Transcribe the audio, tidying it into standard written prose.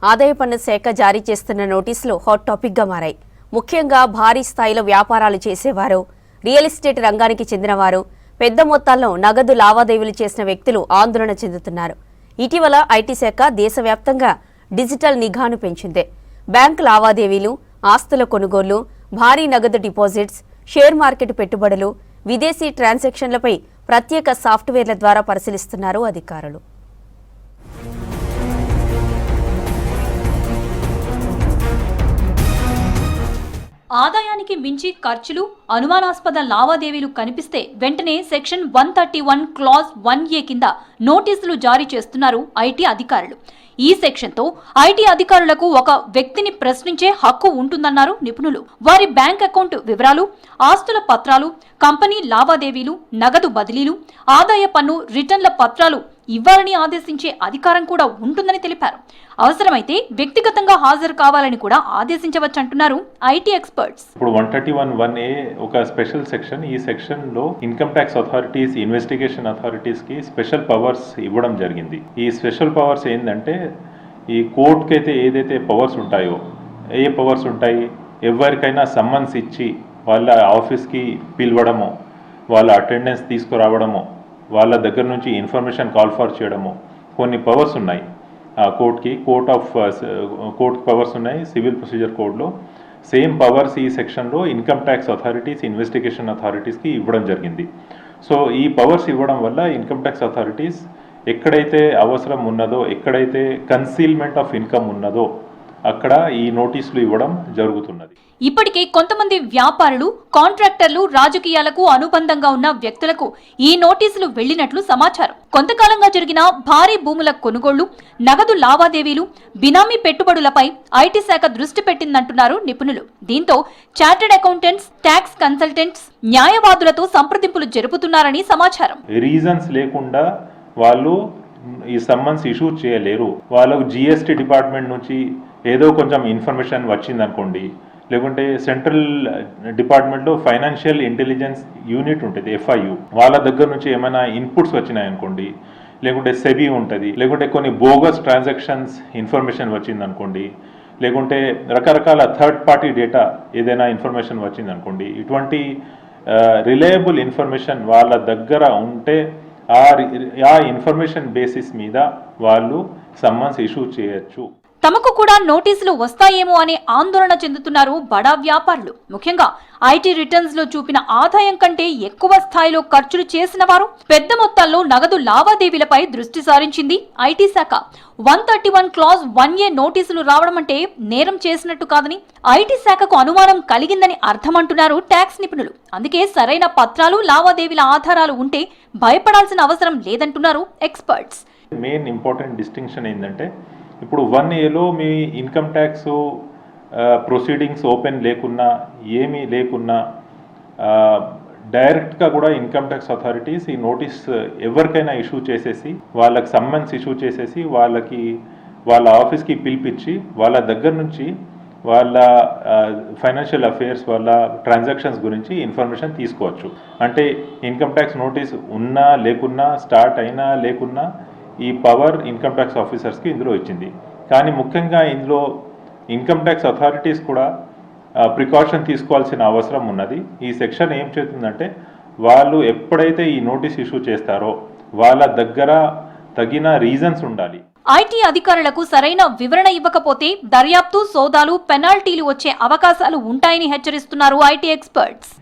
ఆదాయ పన్ను శాఖ జారీ చేస్తున్న నోటీసులు హాట్ టాపిక్గా మారాయి. ముఖ్యంగా భారీ స్థాయిలో వ్యాపారాలు చేసేవారు, రియల్ ఎస్టేట్ రంగానికి చెందినవారు, పెద్ద మొత్తాల్లో నగదు లావాదేవీలు చేసిన వ్యక్తులు ఆందోళన చెందుతున్నారు. ఇటీవల ఐటీ శాఖ దేశవ్యాప్తంగా డిజిటల్ నిఘాను పెంచింది. బ్యాంకు లావాదేవీలు, ఆస్తుల కొనుగోళ్లు, భారీ నగదు డిపాజిట్స్, షేర్ మార్కెట్ పెట్టుబడులు, విదేశీ ట్రాన్సాక్షన్లపై ప్రత్యేక సాఫ్ట్వేర్ల ద్వారా పరిశీలిస్తున్నారు అధికారులు. ఆదాయానికి మించి ఖర్చులు, అనుమానాస్పద లావాదేవీలు కనిపిస్తే వెంటనే సెక్షన్ 131 క్లాజ్ 1A కింద నోటీసులు జారీ చేస్తున్నారు ఐటీ అధికారులు. ఈ సెక్షన్తో ఐటీ అధికారులకు ఒక వ్యక్తిని ప్రశ్నించే హక్కు ఉంటుందన్నారు నిపుణులు. వారి బ్యాంక్ అకౌంట్ వివరాలు, ఆస్తుల పత్రాలు, కంపెనీ లావాదేవీలు, నగదు బదిలీలు, ఆదాయ పన్ను రిటర్న్ల పత్రాలు ఇవ్వాలని ఆదేశించే అధికారం కూడా ఉంటుందని తెలిపారు. అవసరమైతే వ్యక్తిగతంగా హాజరు కావాలని కూడా ఆదేశించవచ్చంటున్నారు ఐటీ ఎక్స్పర్ట్స్. ఇప్పుడు 131(1)A ఒక స్పెషల్ సెక్షన్. ఈ సెక్షన్ లో income tax authorities, investigation authorities కి స్పెషల్ పవర్స్ ఇవ్వడం జరిగింది. ఈ స్పెషల్ పవర్స్ ఏంటంటే, ఈ కోర్టుకి అయితే ఏదైతే పవర్స్ ఉంటాయో, ఏ పవర్స్ ఉంటాయి, ఎవరికైనా సమ్మన్స్ ఇచ్చి వాళ్ళ ఆఫీస్కి పిలవడము, వాళ్ళ అటెండెన్స్ తీసుకురావడము, వాళ్ళ దగ్గర నుంచి ఇన్ఫర్మేషన్ కాల్ ఫర్ చేయడము, కొన్ని పవర్స్ ఉన్నాయి కోర్టుకి. కోర్ట్ పవర్స్ ఉన్నాయి సివిల్ ప్రొసీజర్ కోడ్లో. సేమ్ పవర్స్ ఈ సెక్షన్లో ఇన్కమ్ ట్యాక్స్ అథారిటీస్, ఇన్వెస్టిగేషన్ అథారిటీస్కి ఇవ్వడం జరిగింది. సో ఈ పవర్స్ ఇవ్వడం వల్ల ఇన్కమ్ ట్యాక్స్ అథారిటీస్ ఎక్కడైతే అవసరం ఉన్నదో, ఎక్కడైతే కన్సీల్మెంట్ ఆఫ్ ఇన్కమ్ ఉన్నదో అక్కడ ఈ నోటీసులు ఇవ్వడం జరుగుతున్నది. ఇప్పటికే కొంతమంది వ్యాపారులు, కాంట్రాక్టర్లు, రాజకీయాలకు అనుబంధంగా ఉన్న వ్యక్తులకు ఈ నోటీసులు వెళ్లినట్లు సమాచారం. కొంతకాలంగా జరిగిన భారీ భూముల కొనుగోళ్లు, నగదు లావాదేవీలు, బినామీ పెట్టుబడులపై ఐటీ శాఖ దృష్టి పెట్టిందంటున్నారు నిపుణులు. దీంతో చార్టెడ్ అకౌంటెంట్స్, ట్యాక్స్ కన్సల్టెంట్స్, న్యాయవాదులతో సంప్రదింపులు జరుపుతున్నారని సమాచారం. రీజన్స్ లేకుండా వాళ్ళు ఈ సమ్మన్స్ ఇష్యూ చేయలేరు. వాళ్ళకు జిఎస్టీ డిపార్ట్మెంట్ నుంచి ఏదో కొంచెం ఇన్ఫర్మేషన్ వచ్చిందనుకోండి, లేకుంటే సెంట్రల్ డిపార్ట్మెంట్లో ఫైనాన్షియల్ ఇంటెలిజెన్స్ యూనిట్ ఉంటుంది, FIU, వాళ్ళ దగ్గర నుంచి ఏమైనా ఇన్పుట్స్ వచ్చినాయనుకోండి, లేకుంటే సెబీ ఉంటుంది, లేకుంటే కొన్ని బోగస్ ట్రాన్సాక్షన్స్ ఇన్ఫర్మేషన్ వచ్చిందనుకోండి, లేకుంటే రకరకాల థర్డ్ పార్టీ డేటా ఏదైనా ఇన్ఫర్మేషన్ వచ్చిందనుకోండి, ఇటువంటి రిలయబుల్ ఇన్ఫర్మేషన్ వాళ్ళ దగ్గర ఉంటే ఆ ఇన్ఫర్మేషన్ బేసిస్ మీద వాళ్ళు సమ్మన్స్ ఇష్యూ చేయొచ్చు. తమకు కూడా నోటీసులు వస్తాయేమో అనే ఆందోళన చెందుతున్నారు బడా వ్యాపారులు. ముఖ్యంగా ఐటీ రిటర్న్స్ లో చూపిన ఆదాయం కంటే ఎక్కువ స్థాయిలో ఖర్చులు చేసిన వారు, పెద్ద మొత్తాల్లో నగదు లావాదేవీలపై దృష్టి సారించింది ఐటీ శాఖ. 131 క్లాజ్ 1A నోటీసులు రావడం అంటే నేరం చేసినట్టు కాదని, ఐటీ శాఖకు అనుమానం కలిగిందని అర్థమంటున్నారు ట్యాక్స్ నిపుణులు. అందుకే సరైన పత్రాలు, లావాదేవీల ఆధారాలు ఉంటే భయపడాల్సిన అవసరం లేదంటున్నారు ఎక్స్పర్ట్స్. మెయిన్ ఇంపార్టెంట్ డిస్టింక్షన్ ఏంటంటే, ఇప్పుడు 1Aలో మీ ఇన్కమ్ ట్యాక్స్ ప్రొసీడింగ్స్ ఓపెన్ లేకున్నా, ఏమీ లేకున్నా, డైరెక్ట్గా కూడా ఇన్కమ్ ట్యాక్స్ అథారిటీస్ ఈ నోటీస్ ఎవరికైనా ఇష్యూ చేసేసి, వాళ్ళకి సమ్మన్స్ ఇష్యూ చేసేసి, వాళ్ళ ఆఫీస్కి పిలిపించి వాళ్ళ దగ్గర నుంచి వాళ్ళ ఫైనాన్షియల్ అఫేర్స్, వాళ్ళ ట్రాన్సాక్షన్స్ గురించి ఇన్ఫర్మేషన్ తీసుకోవచ్చు. అంటే ఇన్కమ్ ట్యాక్స్ నోటీస్ ఉన్నా లేకున్నా, స్టార్ట్ అయినా లేకున్నా, ఈ పవర్ ఇన్కమ్ ట్యాక్స్ ఆఫీసర్స్కి ఇందులో ఇచ్చింది. కానీ ముఖ్యంగా ఇందులో ఇన్కమ్ ట్యాక్స్ అథారిటీస్ కూడా ప్రికాషన్ తీసుకోవాల్సిన అవసరం ఉన్నది. ఈ సెక్షన్ ఏం చేస్తుందంటే, వాళ్ళు ఎప్పుడైతే ఈ నోటీస్ ఇష్యూ చేస్తారో వాళ్ళ దగ్గర తగిన రీజన్స్ ఉండాలి. ఐటీ అధికారులకు సరైన వివరణ ఇవ్వకపోతే దర్యాప్తు, సోదాలు, పెనాల్టీలు వచ్చే అవకాశాలు ఉంటాయని హెచ్చరిస్తున్నారు ఐటీ ఎక్స్పర్ట్స్.